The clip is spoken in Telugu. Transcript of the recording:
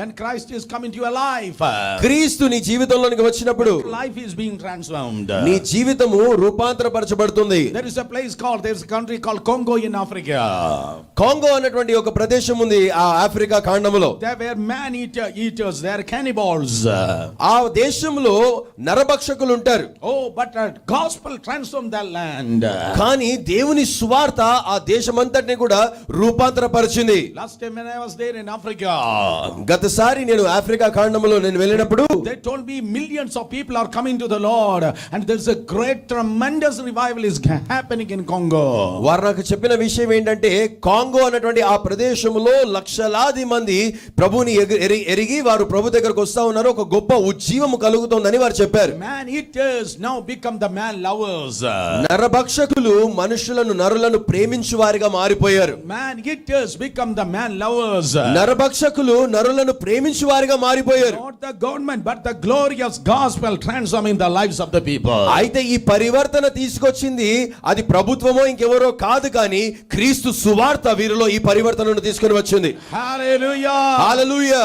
When Christ is coming to your life, క్రీస్తు నీ జీవితంలోనికి వచ్చినప్పుడు life is being transformed. నీ జీవితము రూపాంతరపరచబడుతుంది. There is a place called, there is a country called Congo in Africa. Congo అనేటువంటి ఒక ప్రదేశం ఉంది ఆ Africa ఖండములో. There were man eaters, they are cannibals. ఆ దేశంలో నరభక్షకులు ఉంటారు. Oh, but gospel transformed that land. కానీ దేవుని సువార్త ఆ దేశమంతటిని కూడా రూపాంతరపరిచింది. Last time when I was there in Africa, గతసారి నేను ఆఫ్రికా ఖండములో నేను వెళ్ళినప్పుడు they told me millions of people are coming to the Lord and there is a great tremendous revival is happening in Congo. వారు నాకు చెప్పిన విషయం ఏంటంటే కాంగో అనేటువంటి ఆ ప్రదేశంలో లక్షలాది మంది ప్రభుని ఎరిగి వారు ప్రభు దగ్గరకు వస్తా ఉన్నారు. ఒక గొప్ప ఉజ్జీవము కలుగుతోందని వారు చెప్పారు. Man eaters now become the man lovers. నరభక్షకులు మనుషులను నరులను ప్రేమించు వారిగా మారిపోయారు. Man eaters become the man lovers. నరభక్షకులు నరులను ప్రేమించు వారిగా మారిపోయారు. Not the government but the glorious gospel transforming the lives of the people. అయితే ఈ పరివర్తన తీసుకొచ్చింది అది ప్రభుత్వమో ఇంకెవరో కాదు, కానీ క్రీస్తు సువార్త వీరిలో ఈ పరివర్తనను తీసుకొని వచ్చింది. Hallelujah. హల్లెలూయా.